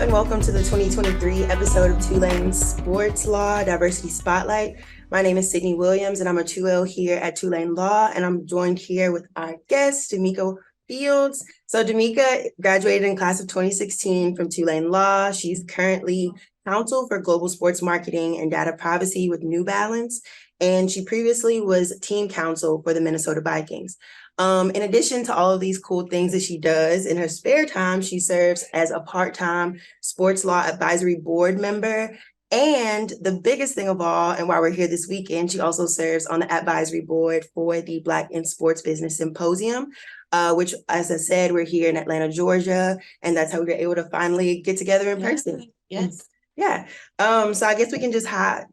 and welcome to the 2023 episode of Tulane Sports Law Diversity Spotlight. My name is Syndey Williams, and I'm a 2L here at Tulane Law, and I'm joined here with our guest, Demeka Fields. So Demeka graduated in class of 2016 from Tulane Law. She's currently Counsel for Global Sports Marketing and Data Privacy with New Balance, and she previously was Team Counsel for the Minnesota Vikings. In addition to all of these cool things that she does in her spare time, she serves as a part-time sports law advisory board member. And the biggest thing of all, and why we're here this weekend, she also serves on the advisory board for the Black in Sports Business Symposium, which, as I said, we're here in Atlanta, Georgia, and that's how we were able to finally get together in person. Yes. Yeah. So I guess we can just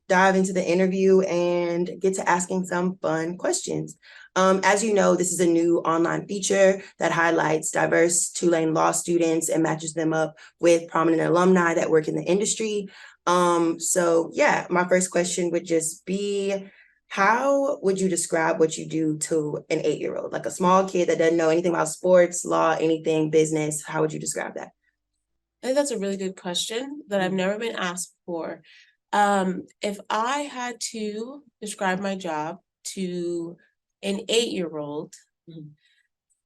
dive into the interview and get to asking some fun questions. As you know, this is a new online feature that highlights diverse Tulane law students and matches them up with prominent alumni that work in the industry. So yeah, my first question would just be, how would you describe what you do to an 8-year-old, like a small kid that doesn't know anything about sports, law, anything, business? How would you describe that? I think that's a really good question that I've never been asked before. If I had to describe my job to an 8-year-old,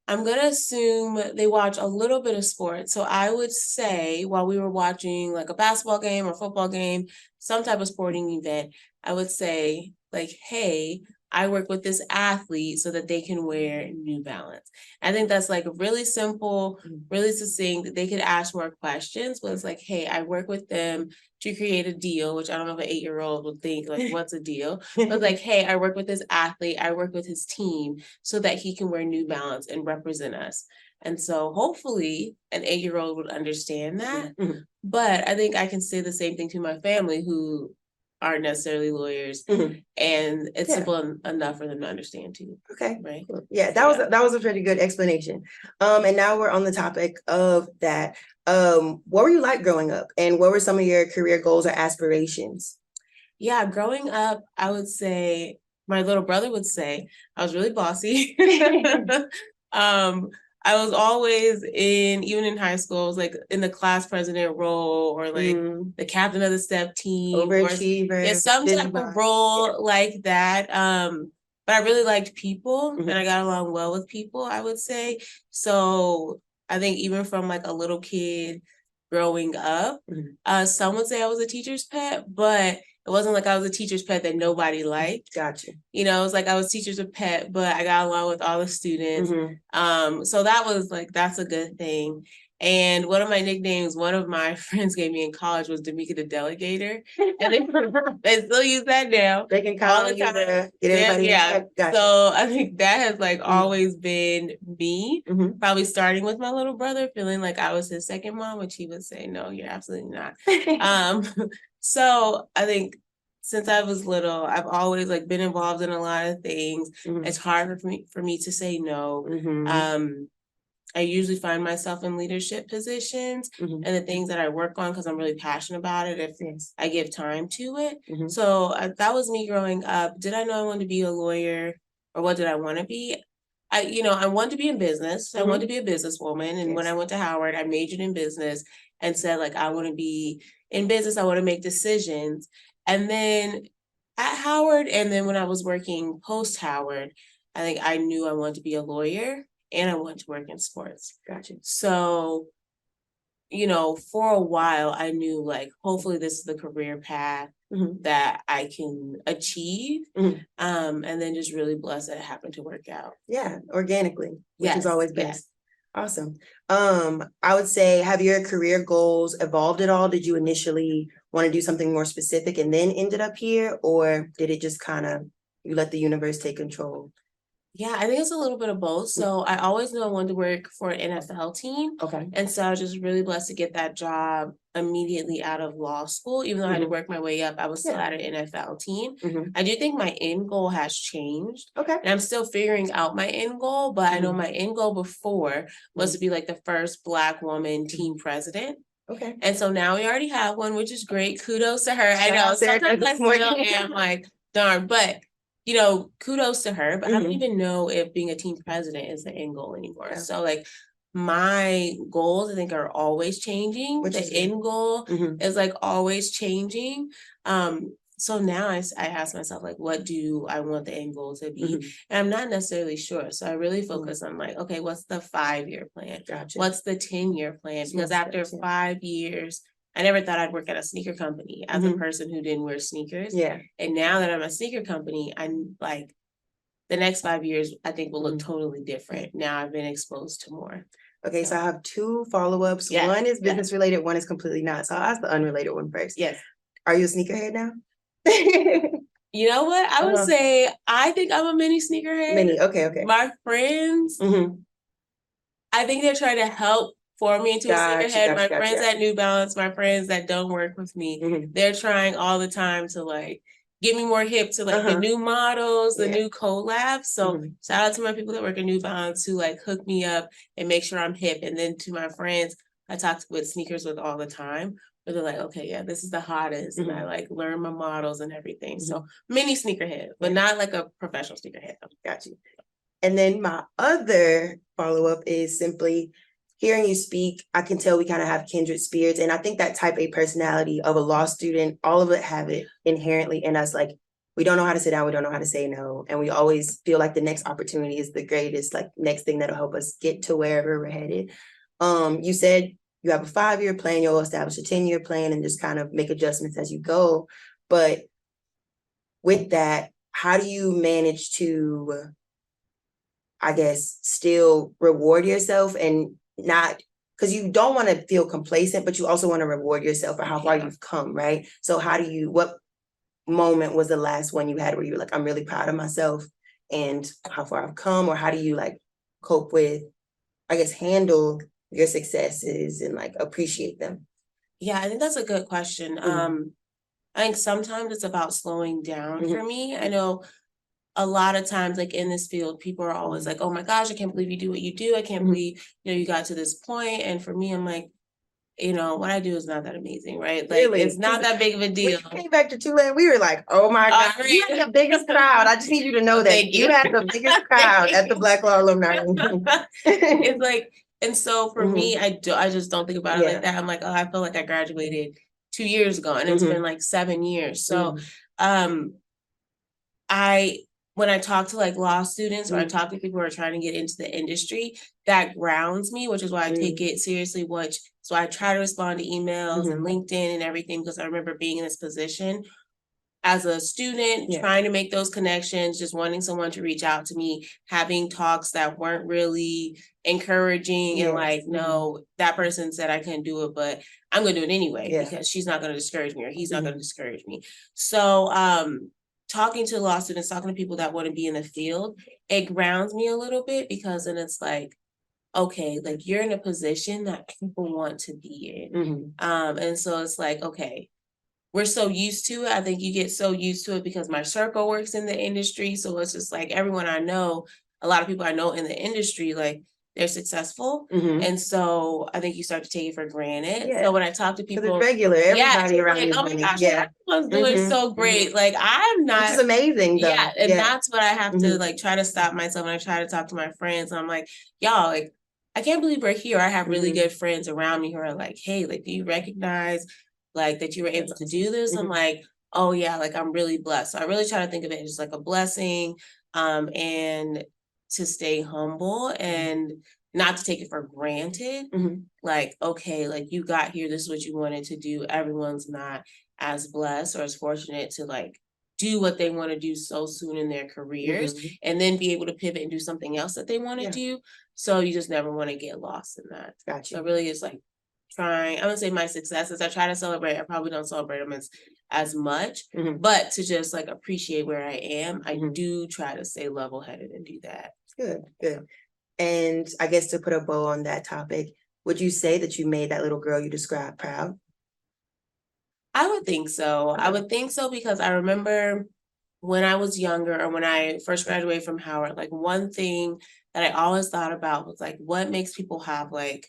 I'm going to assume they watch a little bit of sports. So I would say while we were watching like a basketball game or football game, some type of sporting event, I would say like, hey, I work with this athlete so that they can wear New Balance. I think that's like really simple, really succinct. They could ask more questions, but it's like, hey, I work with them to create a deal, which I don't know if an 8-year-old would think like, what's a deal? But like, hey, I work with this athlete, I work with his team so that he can wear New Balance and represent us. And so hopefully an 8-year-old would understand that. But I think I can say the same thing to my family who aren't necessarily lawyers, and it's simple enough for them to understand too. Okay, right? Cool. Yeah, that was a pretty good explanation. And now we're on the topic of that. What were you like growing up, and what were some of your career goals or aspirations? Yeah, growing up, I would say my little brother would say I was really bossy. I was always even in high school, I was like in the class president role or like the captain of the step team. Overachiever. Or some type of role like that. But I really liked people and I got along well with people, I would say. So I think even from like a little kid growing up, some would say I was a teacher's pet, but it wasn't like I was a teacher's pet that nobody liked. Gotcha. You know, it was like I was teacher's pet, but I got along with all the students. So that was like, that's a good thing. And one of my nicknames, one of my friends gave me in college was Demeka the Delegator. And they still use that now. They can call you to get everybody. Yeah. Gotcha. So I think that has like always been me, probably starting with my little brother, feeling like I was his second mom, which he would say, no, you're absolutely not. So I think since I was little, I've always like been involved in a lot of things. It's hard for me to say no. I usually find myself in leadership positions and the things that I work on because I'm really passionate about it if I give time to it. So that was me growing up. Did I know I wanted to be a lawyer, or what did I want to be? I wanted to be in business. I wanted to be a businesswoman. And when I went to Howard, I majored in business and said, like, I want to be in business. I want to make decisions. And then at Howard, and then when I was working post-Howard, I think I knew I wanted to be a lawyer and I wanted to work in sports. Gotcha. So, for a while, I knew, like, hopefully this is the career path that I can achieve. And then just really blessed that it happened to work out. Yeah, organically, which is always best. Awesome. I would say, have your career goals evolved at all? Did you initially want to do something more specific and then ended up here? Or did it just kind of, you let the universe take control? Yeah, I think it's a little bit of both. So I always knew I wanted to work for an NFL team. Okay. And so I was just really blessed to get that job immediately out of law school. Even though I had to work my way up, I was still at an NFL team. I do think my end goal has changed. Okay. And I'm still figuring out my end goal, but I know my end goal before was to be like the first Black woman team president. Okay. And so now we already have one, which is great. Kudos to her. I know sometimes I still am like, darn, but kudos to her, but I don't even know if being a team president is the end goal anymore. So like my goals, I think, are always changing. Which the is end goal Mhm. is like always changing. So now I ask myself, like, what do I want the end goal to be? Mhm. And I'm not necessarily sure. So I really focus on like, okay, what's the 5-year plan? Gotcha. What's the 10-year plan? Small Because after steps, yeah. 5 years, I never thought I'd work at a sneaker company as a Mhm. person who didn't wear sneakers. Yeah. And now that I'm a sneaker company, I'm like, the next 5 years, I think will look totally different. Now I've been exposed to more. Okay, so I have 2 follow-ups. Yeah, One is yeah. business related, one is completely not. So I'll ask the unrelated one first. Yes. Are you a sneakerhead now? You know what? I would say I think I'm a mini sneakerhead. Mini, okay. My friends, I think they're trying to help form me into a sneakerhead. My friends at New Balance, my friends that don't work with me, they're trying all the time to like get me more hip to like the new models, the new collabs. So shout out to my people that work at New Balance who like hook me up and make sure I'm hip. And then to my friends I talk with sneakers with all the time, where they're like, okay, yeah, this is the hottest. And I like learn my models and everything. So mini sneakerhead, but not like a professional sneakerhead. Got you. And then my other follow-up is simply hearing you speak. I can tell we kind of have kindred spirits. And I think that type A personality of a law student, all of it have it inherently in us. Like, we don't know how to sit down. We don't know how to say no. And we always feel like the next opportunity is the greatest, like next thing that'll help us get to wherever we're headed. You said you have a 5-year plan, you'll establish a 10-year plan and just kind of make adjustments as you go. But with that, how do you manage to, I guess, still reward yourself and not, because you don't want to feel complacent, but you also want to reward yourself for how far you've come, right? So what moment was the last one you had where you were like, I'm really proud of myself and how far I've come? Or how do you like cope with, I guess, handle your successes and like appreciate them? Yeah, I think that's a good question. I think sometimes it's about slowing down for me. I know a lot of times, like in this field, people are always like, oh my gosh, I can't believe you do what you do. I can't believe, you got to this point. And for me, I'm like, what I do is not that amazing, right? Like, really? It's not that big of a deal. When you came back to Tulane, we were like, oh my God, you had the biggest crowd. I just need you to know that you had the biggest crowd at the Black Law Alumni. It's like, and so for me, I just don't think about it like that. I'm like, oh, I feel like I graduated 2 years ago and it's been like 7 years. So, when I talk to like law students or I talk to people who are trying to get into the industry, that grounds me, which is why I take it seriously, so I try to respond to emails and LinkedIn and everything, because I remember being in this position as a student, trying to make those connections, just wanting someone to reach out to me, having talks that weren't really encouraging and like, no, that person said I couldn't do it, but I'm gonna do it anyway because she's not gonna discourage me or he's not gonna discourage me. So talking to law students, talking to people that want to be in the field, it grounds me a little bit, because then it's like, okay, like you're in a position that people want to be in. And so it's like, okay, we're so used to it. I think you get so used to it because my circle works in the industry. So it's just like everyone I know, a lot of people I know in the industry, like they're successful. And so I think you start to take it for granted. So when I talk to people, it's regular, everybody around you. Oh my gosh, everyone's doing so great. Like I'm not. Which is amazing though. Yeah, and that's what I have to like try to stop myself when I try to talk to my friends. And I'm like, y'all, like, I can't believe we're here. I have really good friends around me who are like, hey, like, do you recognize like that you were able to do this? I'm like, oh yeah, like I'm really blessed. So I really try to think of it as like a blessing, and to stay humble and not to take it for granted. Like, okay, like you got here, this is what you wanted to do. Everyone's not as blessed or as fortunate to like do what they want to do so soon in their careers and then be able to pivot and do something else that they want to do. So you just never want to get lost in that. Gotcha. So really it's like trying, I would say my successes, I try to celebrate. I probably don't celebrate them as much, but to just like appreciate where I am, I do try to stay level-headed and do that. Good. And I guess to put a bow on that topic, would you say that you made that little girl you described proud? I would think so. I would think so because I remember when I was younger or when I first graduated from Howard, like one thing that I always thought about was like, what makes people have like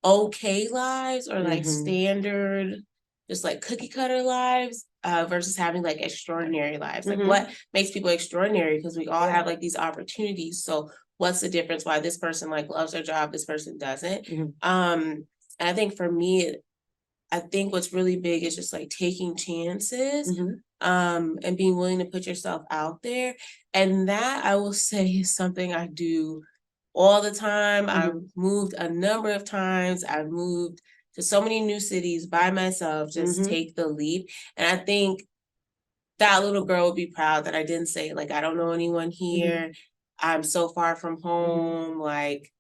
okay lives or like standard, just like cookie cutter lives versus having like extraordinary lives. Like what makes people extraordinary? Because we all have like these opportunities. So what's the difference, why this person like loves their job, this person doesn't. Mhm. And I think for me, I think what's really big is just like taking chances, Mhm. and being willing to put yourself out there. And that, I will say, is something I do all the time. I've moved a number of times. I've moved to so many new cities by myself, just take the leap. And I think that little girl would be proud that I didn't say, like, I don't know anyone here. I'm so far from home. Like,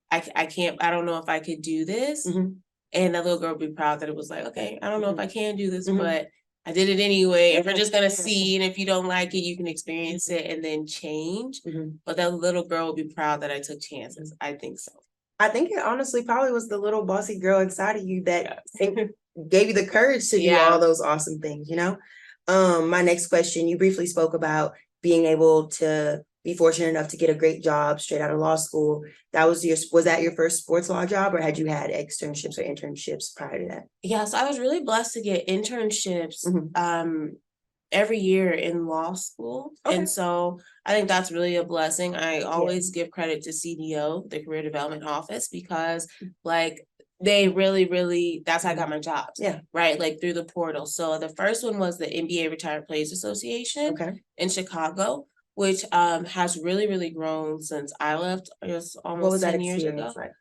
I can't, I don't know if I could do this. And that little girl would be proud that it was like, okay, I don't know if I can do this, but I did it anyway. If we're just gonna see, and if you don't like it, you can experience it and then change. But that little girl would be proud that I took chances. I think so. I think it honestly probably was the little bossy girl inside of you that gave you the courage to do all those awesome things, you know? My next question, you briefly spoke about being able to be fortunate enough to get a great job straight out of law school. Was that your first sports law job, or had you had externships or internships prior to that? Yes, I was really blessed to get internships every year in law school. And so I think that's really a blessing. I always give credit to CDO, the Career Development Office, because like they really, that's how I got my jobs. Right. Like through the portal. So the first one was the NBA Retired Players Association in Chicago, which has really grown since I left. It was almost 10 years ago. Like?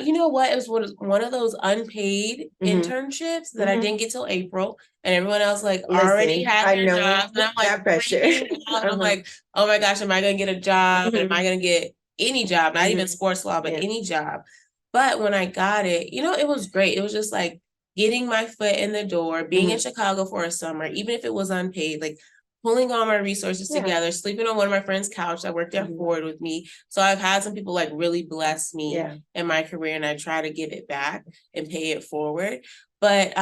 You know what? It was one of those unpaid internships that I didn't get till April, and everyone else like already had their jobs, and I'm like that pressure. I'm like, oh my gosh, am I gonna get a job? Am I gonna get any job? Not even sports law, but any job. But when I got it, you know, it was great. It was just like getting my foot in the door, being in Chicago for a summer, even if it was unpaid, like pulling all my resources together, sleeping on one of my friend's couch that worked at Ford with me. So I've had some people like really bless me in my career, and I try to give it back and pay it forward. But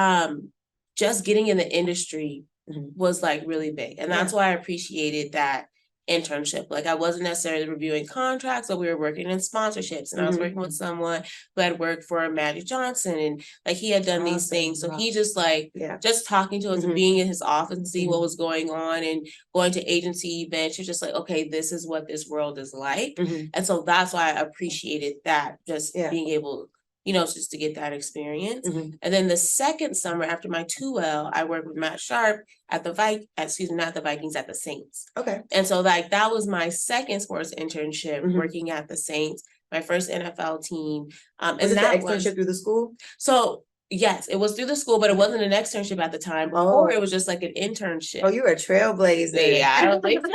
just getting in the industry was like really big. And that's why I appreciated that internship. Like I wasn't necessarily reviewing contracts, but we were working in sponsorships, and I was working with someone who had worked for Magic Johnson, and like he had done these things. So he just like just talking to us and being in his office and seeing what was going on and going to agency events. You're just like, okay, this is what this world is like. And so that's why I appreciated that, just being able, you know, just to get that experience. And then the second summer after my 2L, I worked with Matt Sharp at the not the Vikings, at the Saints. And so like that was my second sports internship working at the Saints, my first NFL team. Was it that internship through the school? So yes, it was through the school, but it wasn't an externship at the time. Before it was just like an internship. Oh, you were a trailblazer. Yeah, I don't think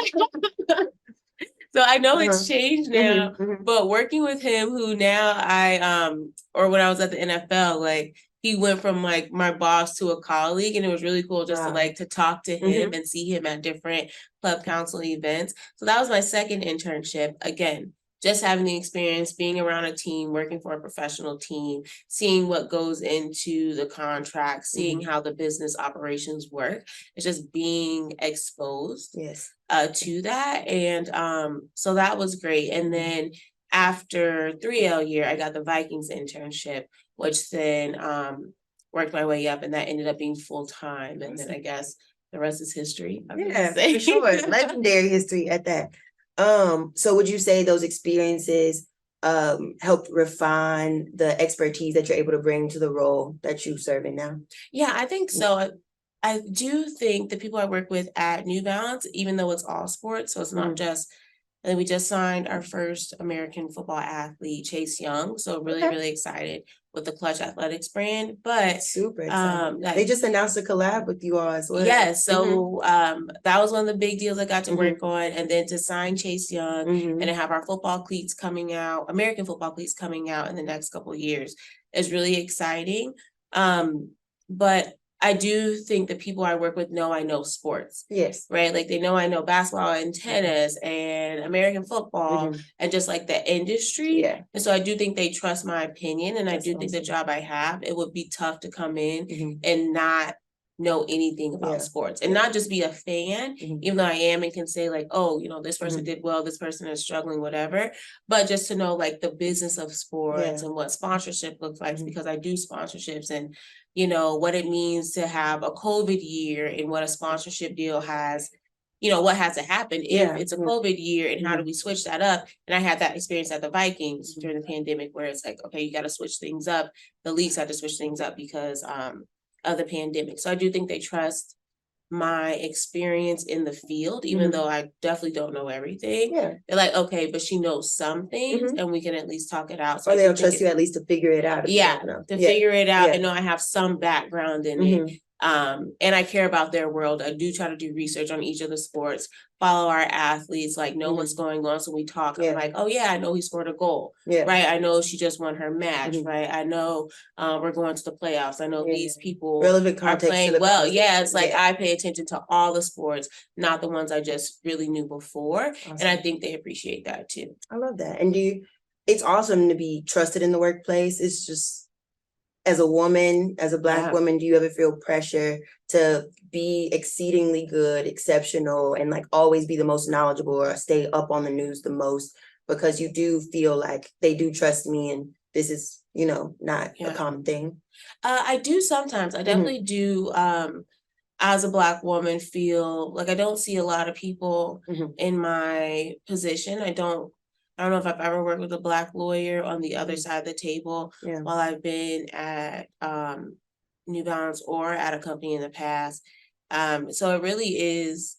so I know it's changed now, but working with him, who now or when I was at the NFL, like he went from like my boss to a colleague, and it was really cool just to like to talk to him and see him at different club council events. So that was my second internship. Again, just having the experience, being around a team, working for a professional team, seeing what goes into the contract, seeing how the business operations work. It's just being exposed to that. And so that was great. And then after 3L year, I got the Vikings internship, which then worked my way up, and that ended up being full-time. And then I guess the rest is history. For sure. Legendary history at that. So would you say those experiences helped refine the expertise that you're able to bring to the role that you serve in now? Yeah, I think so. I do think the people I work with at New Balance, even though it's all sports, so it's not just, and we just signed our first American football athlete, Chase Young. So really excited with the Clutch Athletics brand. But super excited. They just announced a collab with you all as well. Yes, so that was one of the big deals I got to work on, and then to sign Chase Young and to have our football cleats coming out, American football cleats coming out in the next couple of years is really exciting. But I do think the people I work with know I know sports. Yes. Right? Like they know I know basketball and tennis and American football and just like the industry. Yeah. And so I do think they trust my opinion, and I do think the job I have, it would be tough to come in and not know anything about sports and not just be a fan, even though I am and can say like, oh, you know, this person did well, this person is struggling, whatever, but just to know like the business of sports and what sponsorship looks like, because I do sponsorships, and you know what it means to have a COVID year and what a sponsorship deal has, what has to happen if it's a COVID year, and how do Mhm. we switch that up? And I had that experience at the Vikings during the pandemic, where it's like, okay, you got to switch things up. The leagues had to switch things up because of the pandemic. So I do think they trust my experience in the field, even though I definitely don't know everything. Yeah. They're like, okay, but she knows some things, and we can at least talk it out. So Or I do they'll think trust you at least to figure it out. figure it out Yeah. and know I have some background in it. And I care about their world. I do try to do research on each of the sports, follow our athletes, like know what's going on. So we talk, I'm like, oh yeah, I know he scored a goal, right? I know she just won her match, right? I know we're going to the playoffs. I know these people relevant are context playing well. Yeah, it's like I pay attention to all the sports, not the ones I just really knew before. Awesome. And I think they appreciate that too. I love that. And it's awesome to be trusted in the workplace. It's just, as a woman, as a Black woman, do you ever feel pressure to be exceedingly good, exceptional, and like always be the most knowledgeable or stay up on the news the most, because you do feel like they do trust me and this is, not a common thing? I do sometimes. I definitely do. As a Black woman, feel like I don't see a lot of people in my position. I don't know if I've ever worked with a Black lawyer on the other side of the table while I've been at New Balance or at a company in the past. So it really is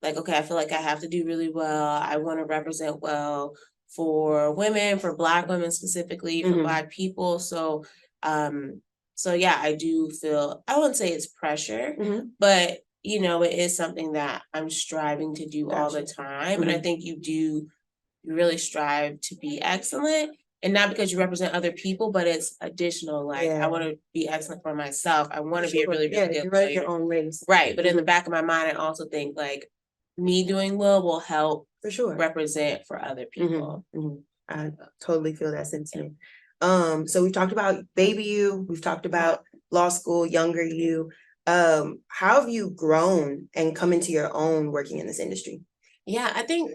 like, okay, I feel like I have to do really well. I want to represent well for women, for Black women specifically, for Black people. So yeah, I do feel, I wouldn't say it's pressure, but it is something that I'm striving to do all the time. And I think you really strive to be excellent, and not because you represent other people, but it's additional. Like I want to be excellent for myself. I want to be a really, really good lawyer. Your own race. Right. But in the back of my mind, I also think like me doing well will help for sure represent for other people. I totally feel that sentiment. So we've talked about baby you, we've talked about law school, younger you. How have you grown and come into your own working in this industry? Yeah, I think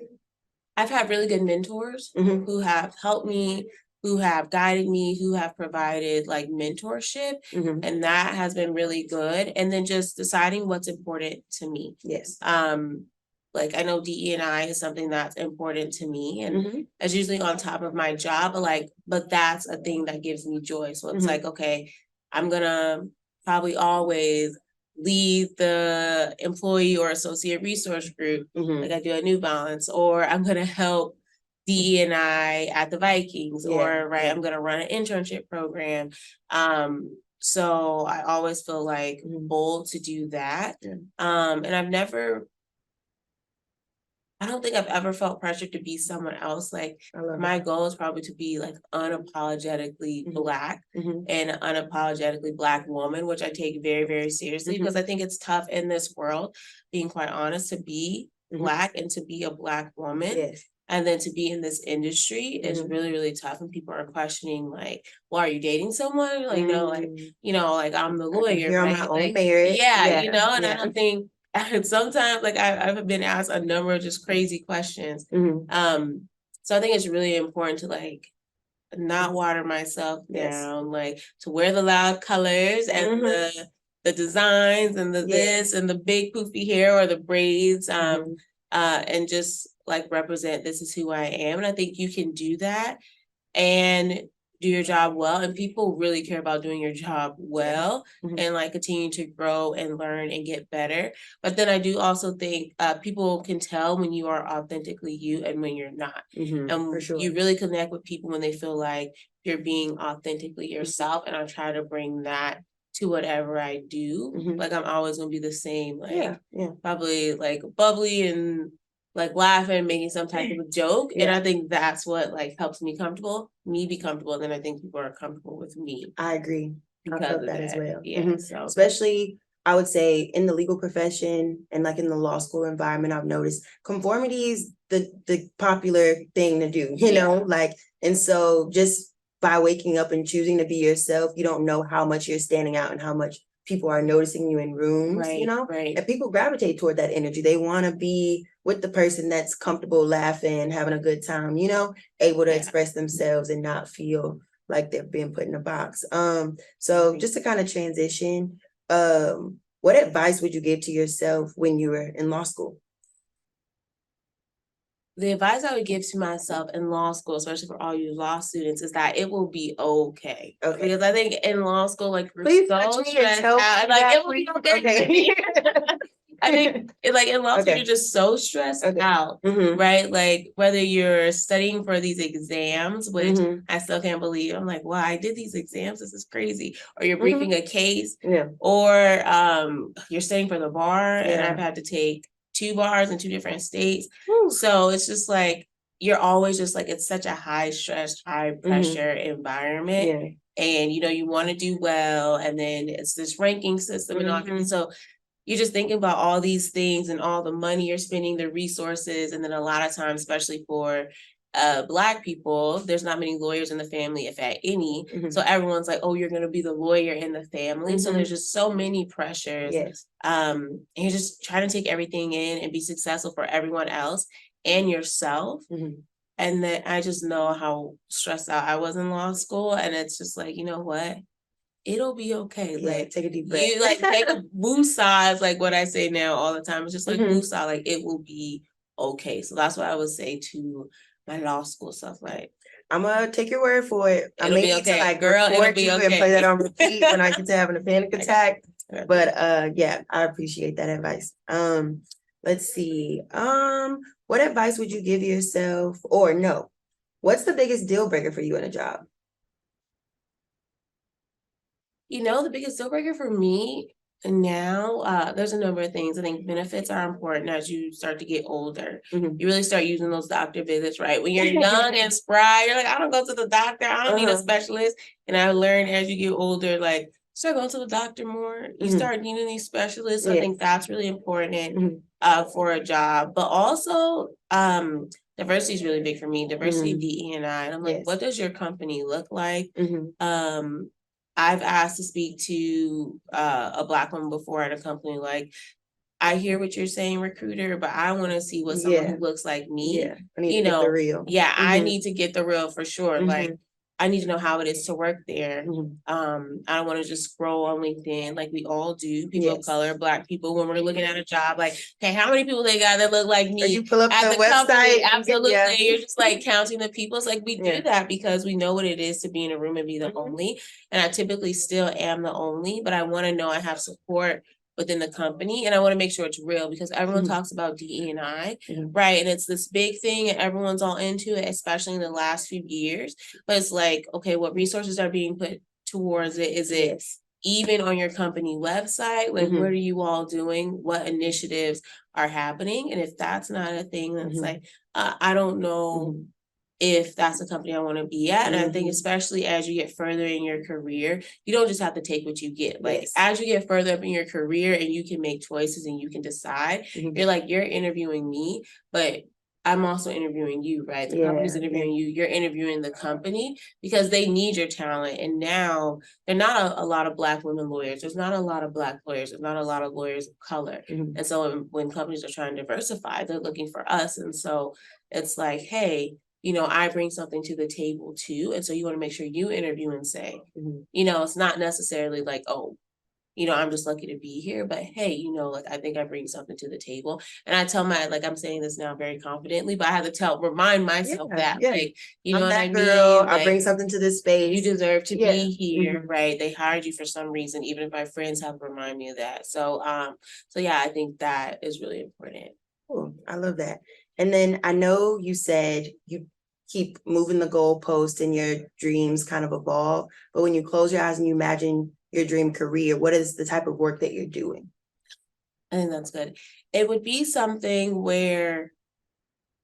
I've had really good mentors who have helped me, who have guided me, who have provided like mentorship. And that has been really good. And then just deciding what's important to me. Yes. Like I know DE&I is something that's important to me, and it's usually on top of my job, but that's a thing that gives me joy. So it's like, okay, I'm gonna probably always lead the employee or associate resource group, like I do at New Balance, or I'm gonna help DE&I at the Vikings, or I'm gonna run an internship program. So I always feel like bold to do that. And I don't think I've ever felt pressured to be someone else. Like my goal is probably to be like unapologetically Black and an unapologetically Black woman, which I take very, very seriously, because I think it's tough in this world, being quite honest, to be Black and to be a Black woman. Yes. And then to be in this industry is really, really tough. And people are questioning, like, well, are you dating someone? Like, no, like I'm the lawyer. You're on my own merit. And I don't think sometimes like I've been asked a number of just crazy questions. So I think it's really important to like not water myself down, like to wear the loud colors and the designs and the this and the big poofy hair or the braids, and just like represent this is who I am. And I think you can do that and do your job well, and people really care about doing your job well and like continue to grow and learn and get better. But then I do also think people can tell when you are authentically you and when you're not. And you really connect with people when they feel like you're being authentically yourself. And I try to bring that to whatever I do. Like I'm always gonna be the same, like probably like bubbly and like laughing and making some type of a joke. And I think that's what like helps me be comfortable. And then I think people are comfortable with me. I agree. I felt that as well. So especially I would say in the legal profession and like in the law school environment, I've noticed conformity is the popular thing to do, like, and so just by waking up and choosing to be yourself, you don't know how much you're standing out and how much people are noticing you in rooms, and people gravitate toward that energy. They want to be with the person that's comfortable laughing, having a good time, able to express themselves and not feel like they're being put in a box. So just to kind of transition, what advice would you give to yourself when you were in law school? the advice I would give to myself in law school, especially for all you law students, is that it will be okay. Okay. Because I think in law school, like we're Please so touch me and stressed tell me out, and like that, it will be please. okay. I think like in law school, Okay. you're just so stressed Okay. out, Mhm. right? Like whether you're studying for these exams, which Mhm. I still can't believe. I'm like, wow, I did these exams. This is crazy. Or you're Mhm. briefing a case, Yeah. or you're studying for the bar, and Yeah. I've had to take 2 bars in 2 different states. Whew. So it's just like you're always just like it's such a high stress, high pressure environment. Yeah. And you want to do well, and then it's this ranking system and all. Mhm. So you're just thinking about all these things and all the money you're spending, the resources, and then a lot of times, especially for Black people, there's not many lawyers in the family, if at any. Mhm. So everyone's like, "Oh, you're going to be the lawyer in the family." So Mhm. there's just so many pressures. Yes. And you're just trying to take everything in and be successful for everyone else and yourself. Mhm. And then I just know how stressed out I was in law school, and it's just like, you know what? It'll be okay. Yeah. Like Take a deep breath. you like take a woosah is like what I say now all the time. It's just like Mhm. woosah, like it will be okay. So that's what I would say to my law school stuff. Like I'm gonna take your word for it. I it'll may be need to okay, like girl. It'll record be you okay. and play that on repeat when I get to having a panic attack. Okay. But yeah, I appreciate that advice. Let's see. What advice would you give yourself, or no? What's the biggest deal breaker for you in a job? The biggest deal breaker for me now, there's a number of things. I think benefits are important as you start to get older. Mhm. You really start using those doctor visits, right? When you're young and spry, you're like, I don't go to the doctor. I don't need a specialist. And I learned as you get older, like, start going to the doctor more. You Mhm. start needing these specialists. So I Yes. think that's really important Mhm. for a job. But also, diversity is really big for me. Diversity, Mhm. DE&I. And I'm like, Yes. what does your company look like? Mhm. I've asked to speak to a Black woman before at a company. Like, I hear what you're saying, recruiter, but I want to see what someone Yeah. who looks like me. Yeah. I need to get the real. Yeah, I Mhm. need to get the real for sure. Like, Mhm. I need to know how it is to work there. Mhm. I don't want to just scroll on LinkedIn like we all do, people of Yes. color, Black people, when we're looking at a job, like, okay, how many people they got that look like Or me you pull up at the the company? website. Absolutely. Yeah. You're just like counting the people. It's like we Yeah. do that because we know what it is to be in a room and be the Mhm. only. And I typically still am the only, but I want to know I have support within the company, and I want to make sure it's real because everyone Mhm. talks about DE&I, Mhm. right? And it's this big thing and everyone's all into it, especially in the last few years. But it's like, okay, what resources are being put towards it? Is it Yes. even on your company website? Like, what are you all doing? What initiatives are happening? And if that's not a thing, then it's like, I don't know Mhm. if that's the company I want to be at. And I think Mhm. especially as you get further in your career, you don't just have to take what you get. Like Yes. as you get further up in your career and you can make choices and you can decide, Mhm. you're interviewing me, but I'm also interviewing you, right? The company's Yeah. interviewing you, you're interviewing the company because they need your talent. And now there are not a lot of Black women lawyers. There's not a lot of Black lawyers. There's not a lot of lawyers of color. Mhm. And so when companies are trying to diversify, they're looking for us. And so it's like, hey, I bring something to the table too. And so you want to make sure you interview and say, Mhm. it's not necessarily like, oh, I'm just lucky to be here, but hey, like I think I bring something to the table. And I tell I'm saying this now very confidently, but I have to remind myself Yeah. that, Yeah. like, you know I'm what I that girl. mean? I bring Like, something to this you space. deserve to Yeah. be here, Mhm. right? They hired you for some reason, even if my friends have to remind me of that. So yeah, I think that is really important. Cool. I love that. And then I know you said you keep moving the goalpost and your dreams kind of evolve, but when you close your eyes and you imagine your dream career, what is the type of work that you're doing? I think that's good. It would be something where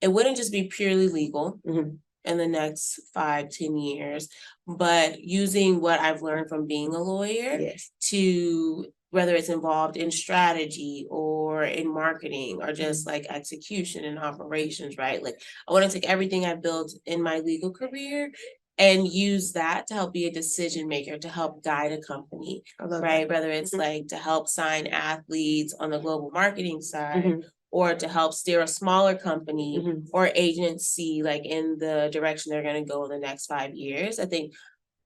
it wouldn't just be purely legal Mhm. in the next 5-10 years, but using what I've learned from being a lawyer Yes. to whether it's involved in strategy or in marketing or just like execution and operations, right? Like I want to take everything I built in my legal career and use that to help be a decision maker, to help guide a company, I love that. right? Whether it's Mhm. like to help sign athletes on the global marketing side, Mhm. or to help steer a smaller company Mhm. or agency like in the direction they're going to go in the next 5 years. I think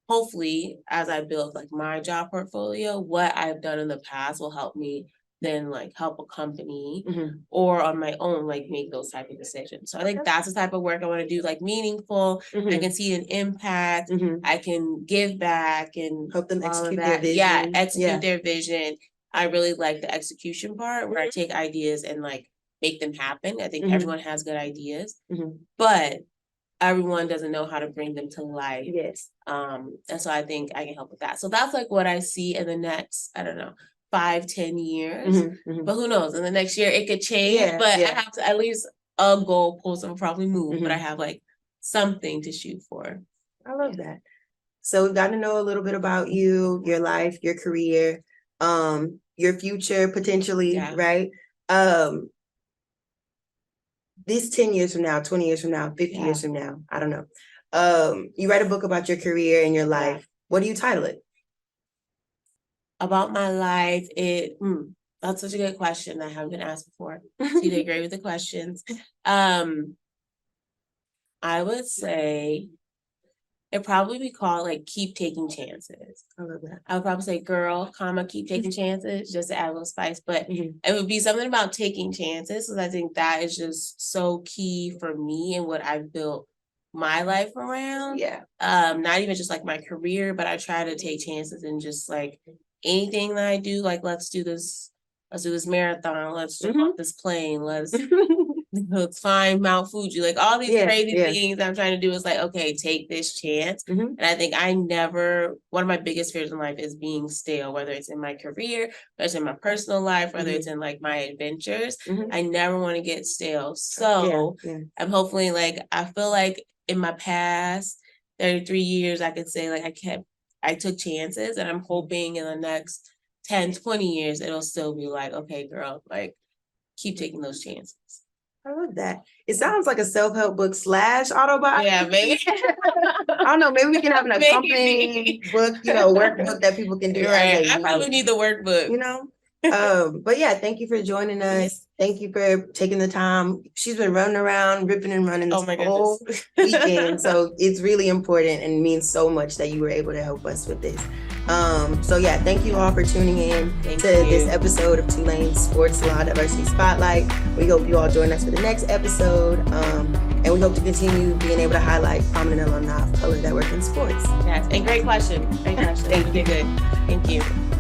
hopefully as I build like my job portfolio, what I've done in the past will help me than like help a company Mhm. or on my own, like make those type of decisions. So I think that's the type of work I want to do, like meaningful. I Mhm. can see an impact. Mhm. I can give back and Help them all of execute their that. Yeah, vision. execute Yeah. their vision. I really like the execution part where I take ideas and like make them happen. I think Mhm. everyone has good ideas, Mhm. but everyone doesn't know how to bring them to life. Yes. And so I think I can help with that. So that's like what I see in the next, I don't know, 5-10 years. Mhm. Mhm. But who knows? In the next year it could change. Yeah, But yeah. I have to at least a goalpost will probably move, but I Mhm. have like something to shoot for. I love that. So we've gotten to know a little bit about you, your life, your career, your future potentially, Yeah. right? This 10 years from now, 20 years from now, 50 Yeah. years from now, I don't know. You write a book about your career and your life. Yeah. What do you title it? About my life, that's such a good question. I haven't been asked before. So you did great with the questions. I would say it'd probably be called like Keep Taking Chances. I love that. I would probably say girl, comma, keep taking chances, just to add a little spice. But Mhm. it would be something about taking chances, because I think that is just so key for me and what I've built my life around. Yeah. Not even just like my career, but I try to take chances in just like anything that I do. Like let's do this marathon, let's jump off this plane, let's climb Mount Fuji, like all these Yeah, crazy yeah. things I'm trying to do is like, okay, take this chance. Mhm. And I think one of my biggest fears in life is being stale, whether it's in my career, whether it's in my personal life, whether it's in like my adventures. Mhm. I never want to get stale. So Yeah. I'm hopefully I feel like in my past 33 years, I could say like I took chances, and I'm hoping in the next 10, 20 years, it'll still be like, okay, girl, like keep taking those chances. I love that. It sounds like a self-help book / autobiography. Yeah, maybe. I don't know. Maybe we can have an accompanying book, workbook that people can do. Right. As I probably need the workbook. But yeah, thank you for joining us. Thank you for taking the time. She's been running around, ripping and running this whole weekend. So it's really important and means so much that you were able to help us with this. So yeah, thank you all for tuning in to this episode of Tulane Sports Law Diversity Spotlight. We hope you all join us for the next episode. And we hope to continue being able to highlight prominent alumni of color that work in sports. Yes, and great question. Great question. Thank you. Good. Thank you.